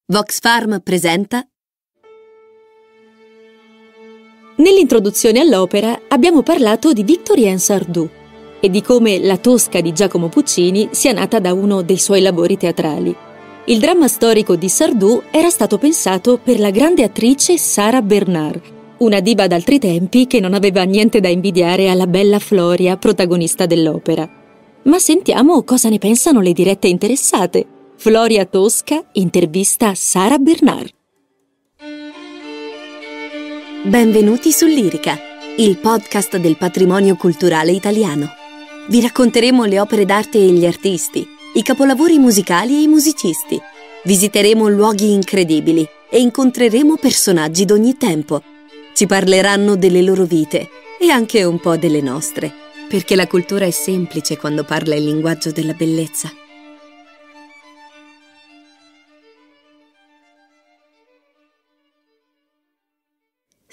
Vox Farm presenta. Nell'introduzione all'opera abbiamo parlato di Victorien Sardou e di come La Tosca di Giacomo Puccini sia nata da uno dei suoi lavori teatrali. Il dramma storico di Sardou era stato pensato per la grande attrice Sarah Bernhardt, una diva d'altri tempi che non aveva niente da invidiare alla bella Floria, protagonista dell'opera. Ma sentiamo cosa ne pensano le dirette interessate. Floria Tosca intervista Sarah Bernhardt. Benvenuti su Lirica, il podcast del patrimonio culturale italiano. Vi racconteremo le opere d'arte e gli artisti, i capolavori musicali e i musicisti. Visiteremo luoghi incredibili e incontreremo personaggi d'ogni tempo. Ci parleranno delle loro vite e anche un po' delle nostre, perché la cultura è semplice quando parla il linguaggio della bellezza.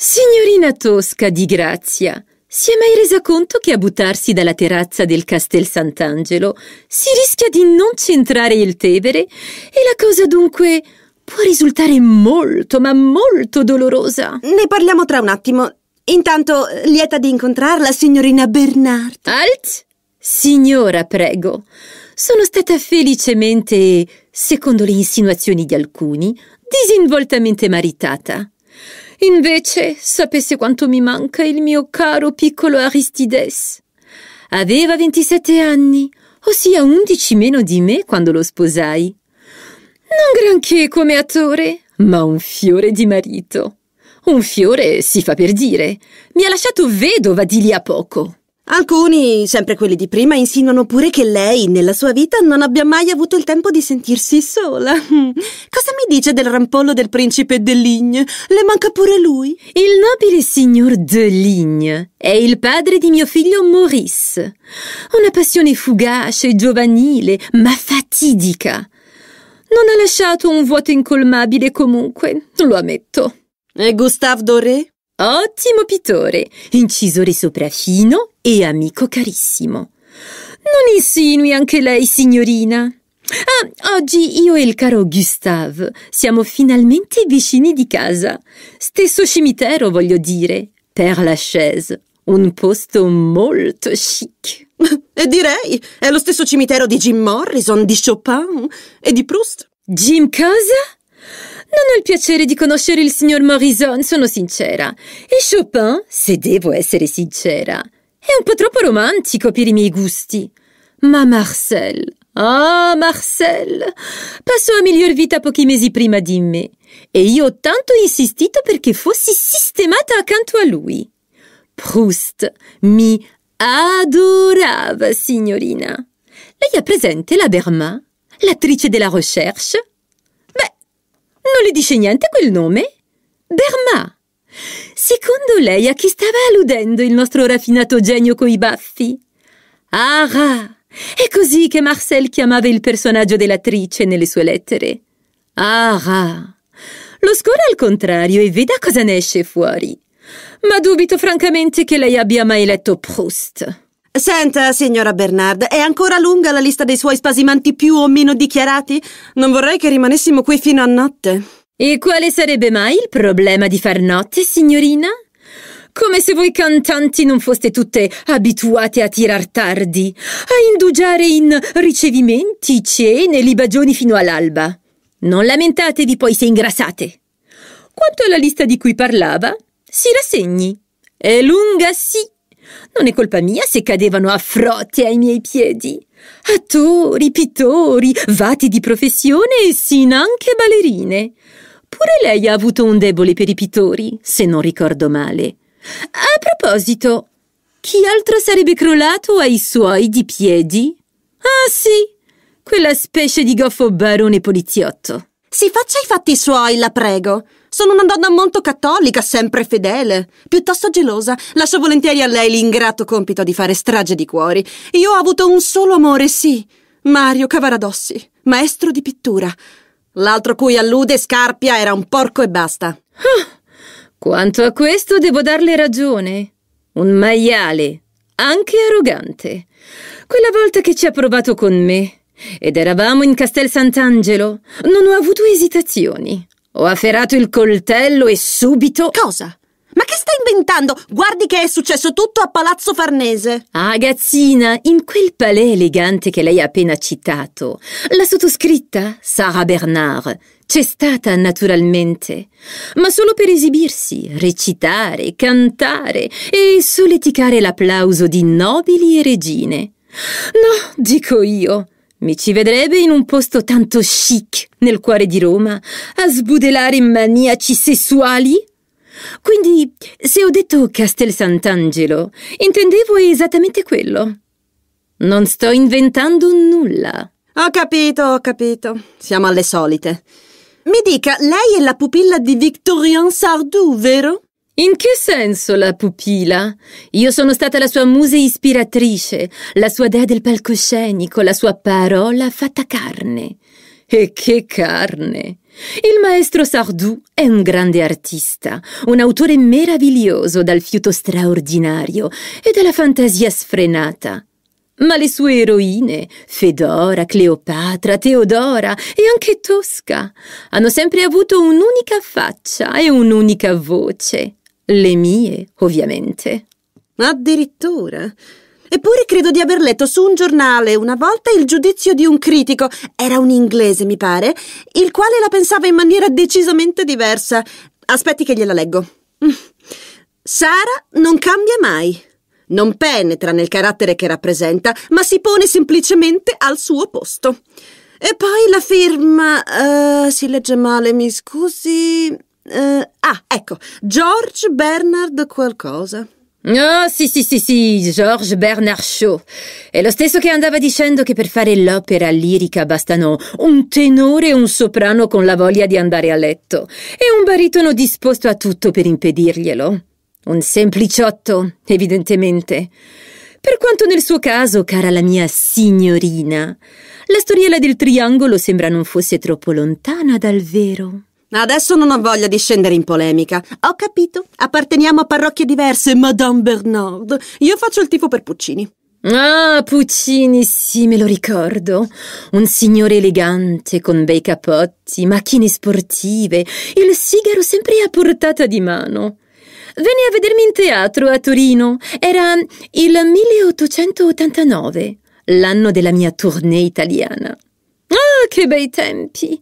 Signorina Tosca di Grazia, si è mai resa conto che a buttarsi dalla terrazza del Castel Sant'Angelo si rischia di non centrare il Tevere e la cosa dunque può risultare molto, ma molto dolorosa? Ne parliamo tra un attimo. Intanto, lieta di incontrarla, signorina Bernhardt. Alt! Signora, prego. Sono stata felicemente, secondo le insinuazioni di alcuni, disinvoltamente maritata. Invece, sapesse quanto mi manca il mio caro piccolo Aristides. Aveva 27 anni, ossia 11 meno di me quando lo sposai. Non granché come attore, ma un fiore di marito. Un fiore si fa per dire. Mi ha lasciato vedova di lì a poco. Alcuni, sempre quelli di prima, insinuano pure che lei, nella sua vita, non abbia mai avuto il tempo di sentirsi sola. Cosa mi dice del rampollo del principe de Ligne? Le manca pure lui? Il nobile signor de Ligne è il padre di mio figlio Maurice. Una passione fugace e giovanile, ma fatidica. Non ha lasciato un vuoto incolmabile comunque, lo ammetto. E Gustave Doré? Ottimo pittore, incisore sopraffino e amico carissimo. Non insinui anche lei, signorina. Oggi io e il caro Gustave siamo finalmente vicini di casa. Stesso cimitero, voglio dire, Père Lachaise, un posto molto chic. E direi, è lo stesso cimitero di Jim Morrison, di Chopin e di Proust. Jim cosa? Non ho il piacere di conoscere il signor Morrison, sono sincera. E Chopin, se devo essere sincera, è un po' troppo romantico per i miei gusti. Ma Marcel, Marcel, passò a miglior vita pochi mesi prima di me. E io ho tanto insistito perché fossi sistemata accanto a lui. Proust mi adorava, signorina. Lei ha presente la Berma, l'attrice della Recherche? Non le dice niente quel nome? Berma. Secondo lei a chi stava alludendo il nostro raffinato genio coi baffi? Ara. È così che Marcel chiamava il personaggio dell'attrice nelle sue lettere. Ara. Lo scora al contrario e veda cosa ne esce fuori. Ma dubito francamente che lei abbia mai letto Proust. Senta, signora Bernhardt, è ancora lunga la lista dei suoi spasimanti più o meno dichiarati? Non vorrei che rimanessimo qui fino a notte. E quale sarebbe mai il problema di far notte, signorina? Come se voi cantanti non foste tutte abituate a tirar tardi, a indugiare in ricevimenti, cene, libagioni fino all'alba. Non lamentatevi poi se ingrassate. Quanto alla lista di cui parlava, si rassegni. È lunga, sì. Non è colpa mia se cadevano a frotte ai miei piedi. Attori, pittori, vati di professione e sinanche ballerine. Pure lei ha avuto un debole per i pittori, se non ricordo male. A proposito, chi altro sarebbe crollato ai suoi di piedi? Ah sì, quella specie di goffo barone poliziotto. Si faccia i fatti suoi, la prego. Sono una donna molto cattolica, sempre fedele, piuttosto gelosa. Lascio volentieri a lei l'ingrato compito di fare strage di cuori. Io ho avuto un solo amore, sì, Mario Cavaradossi, maestro di pittura. L'altro cui allude, Scarpia, era un porco e basta. Quanto a questo devo darle ragione. Un maiale, anche arrogante. Quella volta che ci ha provato con me, ed eravamo in Castel Sant'Angelo. Non ho avuto esitazioni. Ho afferrato il coltello e subito... Cosa? Ma che stai inventando? Guardi che è successo tutto a Palazzo Farnese. Ah, ragazzina, in quel palais elegante che lei ha appena citato, la sottoscritta, Sarah Bernard, c'è stata naturalmente, ma solo per esibirsi, recitare, cantare e solleticare l'applauso di nobili e regine. No, dico io, mi ci vedrebbe in un posto tanto chic nel cuore di Roma a sbudelare maniaci sessuali? Quindi, se ho detto Castel Sant'Angelo, intendevo esattamente quello. Non sto inventando nulla. Ho capito. Siamo alle solite. Mi dica, lei è la pupilla di Victorien Sardou, vero? In che senso la pupilla? Io sono stata la sua musa ispiratrice, la sua dea del palcoscenico, la sua parola fatta carne. E che carne! Il maestro Sardou è un grande artista, un autore meraviglioso dal fiuto straordinario e dalla fantasia sfrenata. Ma le sue eroine, Fedora, Cleopatra, Teodora e anche Tosca, hanno sempre avuto un'unica faccia e un'unica voce. Le mie, ovviamente. Addirittura. Eppure credo di aver letto su un giornale una volta il giudizio di un critico, era un inglese mi pare, il quale la pensava in maniera decisamente diversa. Aspetti che gliela leggo. Sara non cambia mai. Non penetra nel carattere che rappresenta, ma si pone semplicemente al suo posto. E poi la firma... si legge male, mi scusi... ecco, George Bernard qualcosa. Oh, sì, Georges Bernard Shaw. È lo stesso che andava dicendo che per fare l'opera lirica bastano un tenore e un soprano con la voglia di andare a letto e un baritono disposto a tutto per impedirglielo. Un sempliciotto, evidentemente. Per quanto nel suo caso, cara la mia signorina, la storiella del triangolo sembra non fosse troppo lontana dal vero. Adesso non ho voglia di scendere in polemica. Ho capito. Apparteniamo a parrocchie diverse, Madame Bernard. Io faccio il tifo per Puccini. Ah, Puccini, sì, me lo ricordo. Un signore elegante, con bei capotti, macchine sportive, il sigaro sempre a portata di mano. Venne a vedermi in teatro a Torino. Era il 1889, l'anno della mia tournée italiana. Ah, che bei tempi!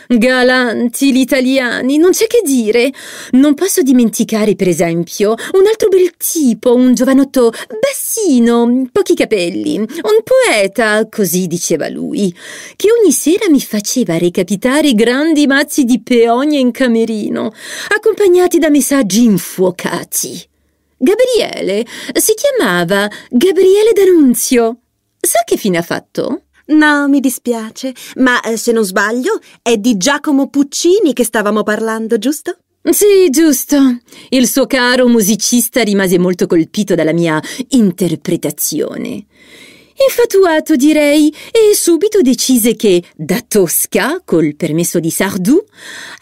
Galanti gli italiani, non c'è che dire. Non posso dimenticare, per esempio, un altro bel tipo, un giovanotto bassino, pochi capelli, un poeta, così diceva lui, che ogni sera mi faceva recapitare grandi mazzi di peonie in camerino, accompagnati da messaggi infuocati. Gabriele, si chiamava Gabriele D'Annunzio. Sa che fine ha fatto? No, mi dispiace, ma se non sbaglio è di Giacomo Puccini che stavamo parlando, giusto? Sì, giusto. Il suo caro musicista rimase molto colpito dalla mia interpretazione. Infatuato, direi, e subito decise che da Tosca, col permesso di Sardou,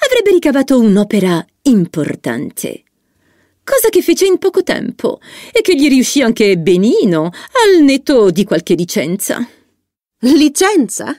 avrebbe ricavato un'opera importante. Cosa che fece in poco tempo e che gli riuscì anche benino, al netto di qualche licenza. Licenza?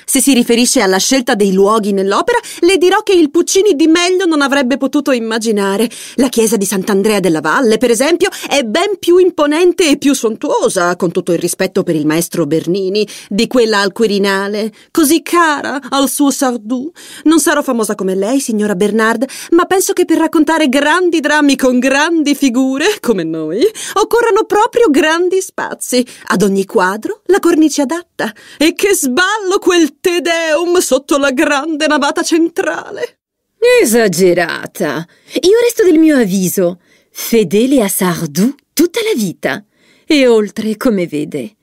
Se si riferisce alla scelta dei luoghi nell'opera, le dirò che il Puccini di meglio non avrebbe potuto immaginare. La chiesa di Sant'Andrea della Valle, per esempio, è ben più imponente e più sontuosa, con tutto il rispetto per il maestro Bernini, di quella al Quirinale, così cara al suo Sardou. Non sarò famosa come lei, signora Bernard, ma penso che per raccontare grandi drammi con grandi figure, come noi, occorrano proprio grandi spazi. Ad ogni quadro la cornice adatta. E che sballo quel Te Deum sotto la grande navata centrale! Esagerata! Io resto del mio avviso, fedele a Sardou tutta la vita. E oltre, come vede.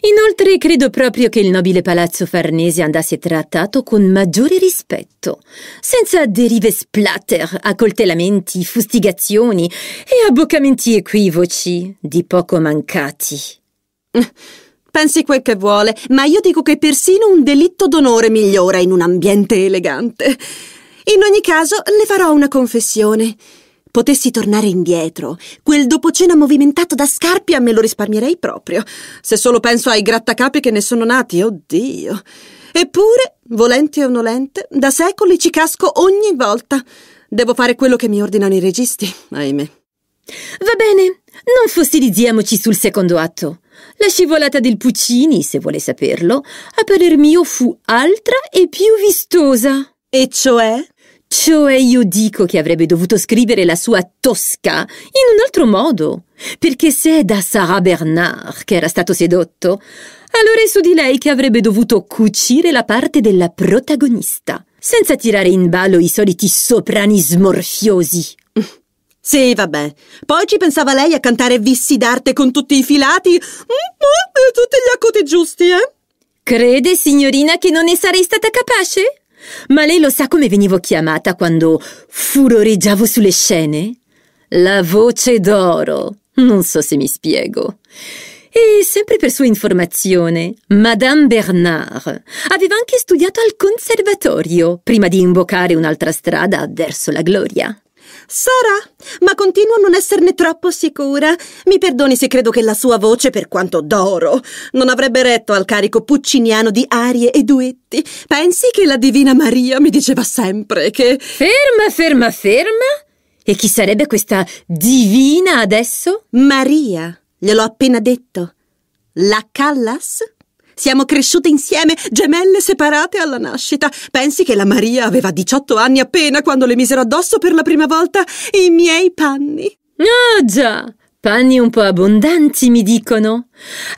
Inoltre, credo proprio che il nobile palazzo Farnese andasse trattato con maggiore rispetto, senza derive splatter, accoltellamenti, fustigazioni e abboccamenti equivoci, di poco mancati. Pensi quel che vuole, ma io dico che persino un delitto d'onore migliora in un ambiente elegante. In ogni caso, le farò una confessione. potessi tornare indietro, quel dopocena movimentato da Scarpia me lo risparmierei proprio. Se solo penso ai grattacapi che ne sono nati, oddio. Eppure, volente o nolente, da secoli ci casco ogni volta. Devo fare quello che mi ordinano i registi, ahimè. Va bene, non fossilizziamoci sul secondo atto. La scivolata del Puccini, se vuole saperlo, a parer mio fu altra e più vistosa. E cioè? Cioè io dico che avrebbe dovuto scrivere la sua Tosca in un altro modo, perché se è da Sarah Bernard che era stato sedotto, allora è su di lei che avrebbe dovuto cucire la parte della protagonista, senza tirare in ballo i soliti soprani smorfiosi. Sì, vabbè. Poi ci pensava lei a cantare vissi d'arte con tutti i filati e tutti gli accordi giusti, eh? Crede, signorina, che non ne sarei stata capace? Ma lei lo sa come venivo chiamata quando furoreggiavo sulle scene? La voce d'oro. Non so se mi spiego. E sempre per sua informazione, Madame Bernard aveva anche studiato al conservatorio prima di imboccare un'altra strada verso la gloria. Sarà, ma continuo a non esserne troppo sicura. Mi perdoni se credo che la sua voce, per quanto d'oro, non avrebbe retto al carico pucciniano di arie e duetti. Pensi che la Divina Maria mi diceva sempre che... Ferma! E chi sarebbe questa divina adesso? Maria, gliel'ho appena detto. La Callas? Siamo cresciute insieme, gemelle separate alla nascita. Pensi che la Maria aveva 18 anni appena quando le misero addosso per la prima volta i miei panni? Ah già, panni un po' abbondanti mi dicono.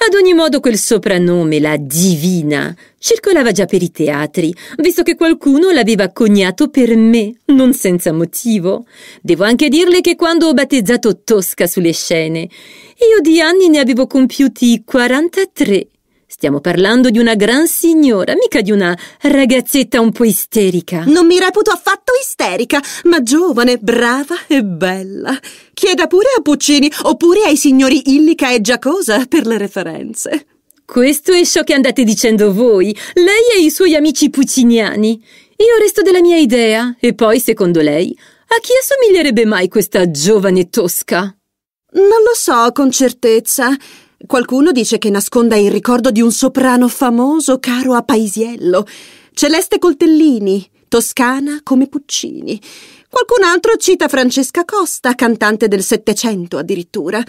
Ad ogni modo quel soprannome, la Divina, circolava già per i teatri, visto che qualcuno l'aveva coniato per me, non senza motivo. Devo anche dirle che quando ho battezzato Tosca sulle scene, io di anni ne avevo compiuti 43. Stiamo parlando di una gran signora, mica di una ragazzetta un po' isterica. Non mi reputo affatto isterica, ma giovane, brava e bella. Chieda pure a Puccini, oppure ai signori Illica e Giacosa per le referenze. Questo è ciò che andate dicendo voi, lei e i suoi amici pucciniani. Io resto della mia idea, e poi, secondo lei, a chi assomiglierebbe mai questa giovane Tosca? Non lo so con certezza. Qualcuno dice che nasconda il ricordo di un soprano famoso caro a Paisiello, Celeste Coltellini, toscana come Puccini. Qualcun altro cita Francesca Costa, cantante del Settecento addirittura.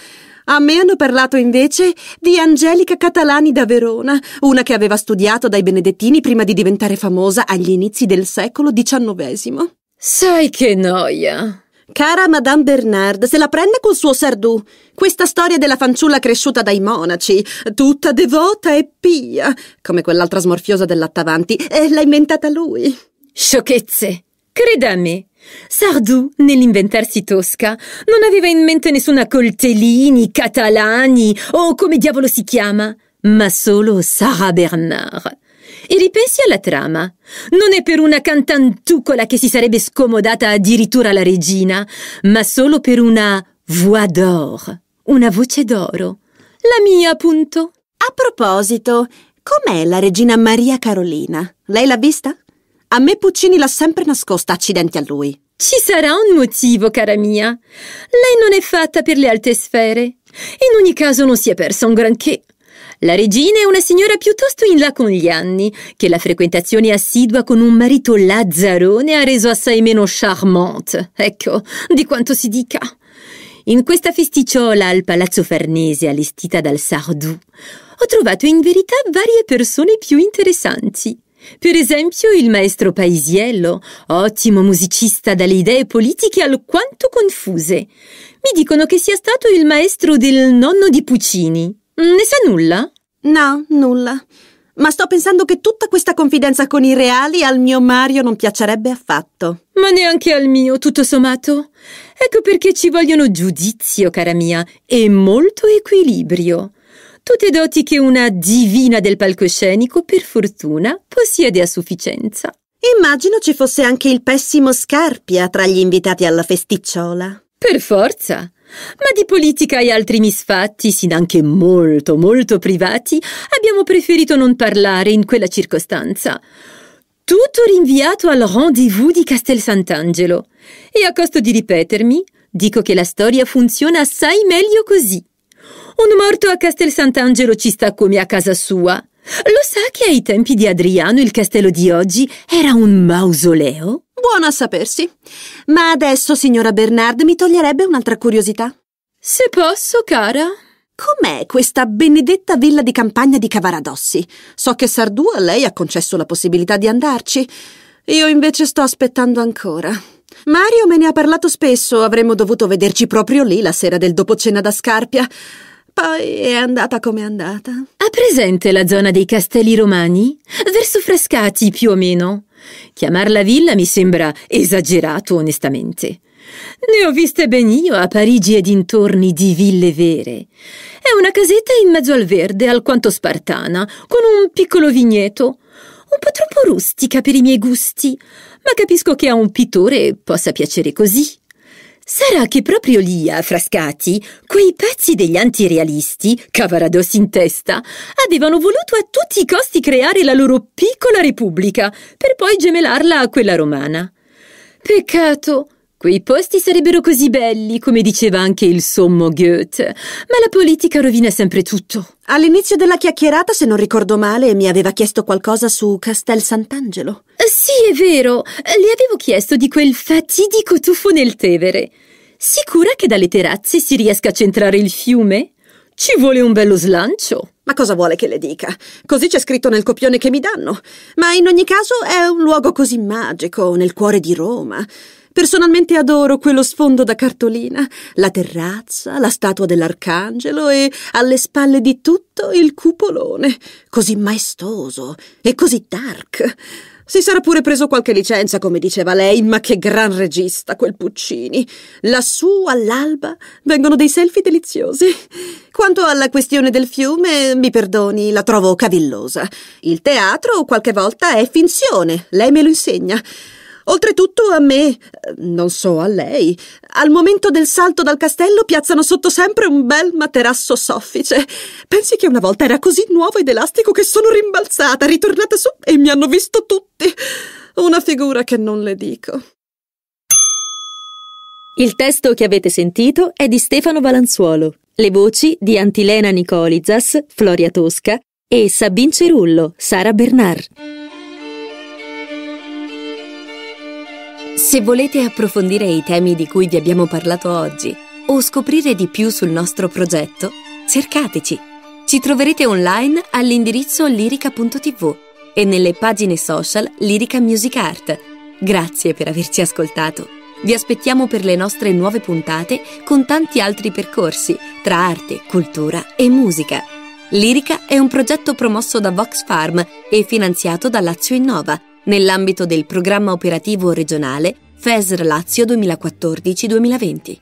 A me hanno parlato invece di Angelica Catalani da Verona, una che aveva studiato dai benedettini prima di diventare famosa agli inizi del secolo XIX. Sai che noia! Cara Madame Bernard, se la prende col suo Sardou. Questa storia della fanciulla cresciuta dai monaci, tutta devota e pia, come quell'altra smorfiosa del Lattavanti, l'ha inventata lui. Sciocchezze! Creda a me, Sardou, nell'inventarsi Tosca, non aveva in mente nessuna Coltellini, Catalani o come diavolo si chiama, ma solo Sarah Bernard. E ripensi alla trama. Non è per una cantantucola che si sarebbe scomodata addirittura alla regina, ma solo per una voix d'or, una voce d'oro. La mia, appunto. A proposito, com'è la regina Maria Carolina? Lei l'ha vista? A me Puccini l'ha sempre nascosta, accidenti a lui. Ci sarà un motivo, cara mia. Lei non è fatta per le alte sfere. In ogni caso non si è persa un granché. La regina è una signora piuttosto in là con gli anni, che la frequentazione assidua con un marito lazzarone ha reso assai meno charmante. Ecco, di quanto si dica. In questa festicciola al Palazzo Farnese allestita dal Sardou, ho trovato in verità varie persone più interessanti. Per esempio il maestro Paisiello, ottimo musicista dalle idee politiche alquanto confuse. Mi dicono che sia stato il maestro del nonno di Puccini. Ne sa nulla? No, nulla. Ma sto pensando che tutta questa confidenza con i reali al mio Mario non piacerebbe affatto. Ma neanche al mio, tutto sommato. Ecco perché ci vogliono giudizio, cara mia, e molto equilibrio. Tutte doti che una divina del palcoscenico, per fortuna, possiede a sufficienza. Immagino ci fosse anche il pessimo Scarpia tra gli invitati alla festicciola. Per forza. Ma di politica e altri misfatti, sin anche molto, molto privati, abbiamo preferito non parlare in quella circostanza. Tutto rinviato al rendezvous di Castel Sant'Angelo. E a costo di ripetermi, Dico che la storia funziona assai meglio così. Un morto a Castel Sant'Angelo ci sta come a casa sua. Lo sa che ai tempi di Adriano il castello di oggi era un mausoleo? Buono a sapersi. Ma adesso, signora Bernard, mi toglierebbe un'altra curiosità. Se posso, cara. Com'è questa benedetta villa di campagna di Cavaradossi? So che Sardù a lei ha concesso la possibilità di andarci. Io invece sto aspettando ancora. Mario me ne ha parlato spesso, avremmo dovuto vederci proprio lì la sera del dopo cena da Scarpia. Poi è andata come è andata. Ha presente la zona dei castelli romani? Verso Frascati, più o meno. Chiamarla villa mi sembra esagerato, onestamente. Ne ho viste ben io a Parigi e dintorni di ville vere. È una casetta in mezzo al verde, alquanto spartana, con un piccolo vigneto. Un po' troppo rustica per i miei gusti, ma capisco che a un pittore possa piacere così. Sarà che proprio lì, a Frascati, quei pezzi degli antirealisti, Cavaradossi in testa, avevano voluto a tutti i costi creare la loro piccola repubblica, per poi gemellarla a quella romana. Peccato! Quei posti sarebbero così belli, come diceva anche il sommo Goethe, ma la politica rovina sempre tutto. All'inizio della chiacchierata, se non ricordo male, mi aveva chiesto qualcosa su Castel Sant'Angelo. Sì, è vero, le avevo chiesto di quel fatidico tuffo nel Tevere. Sicura che dalle terrazze si riesca a centrare il fiume? Ci vuole un bello slancio. Ma cosa vuole che le dica? Così c'è scritto nel copione che mi danno. Ma in ogni caso è un luogo così magico, nel cuore di Roma. Personalmente adoro quello sfondo da cartolina, la terrazza, la statua dell'Arcangelo e alle spalle di tutto il cupolone, così maestoso e così dark. Si sarà pure preso qualche licenza, come diceva lei, ma che gran regista quel Puccini. Lassù all'alba vengono dei selfie deliziosi. Quanto alla questione del fiume, mi perdoni, la trovo cavillosa. Il teatro qualche volta è finzione, lei me lo insegna. Oltretutto a me, non so a lei, al momento del salto dal castello piazzano sotto sempre un bel materasso soffice. Pensi che una volta era così nuovo ed elastico che sono rimbalzata, ritornata su e mi hanno visto tutti. Una figura che non le dico. Il testo che avete sentito è di Stefano Valanzuolo. Le voci di Antilena Nicolizas, Floria Tosca e Sabine Cerullo, Sara Bernard. Se volete approfondire i temi di cui vi abbiamo parlato oggi o scoprire di più sul nostro progetto, cercateci. Ci troverete online all'indirizzo lirica.tv e nelle pagine social Lirica Music Art. Grazie per averci ascoltato. Vi aspettiamo per le nostre nuove puntate con tanti altri percorsi tra arte, cultura e musica. Lirica è un progetto promosso da Vox Farm e finanziato da Lazio Innova, nell'ambito del programma operativo regionale FESR Lazio 2014-2020.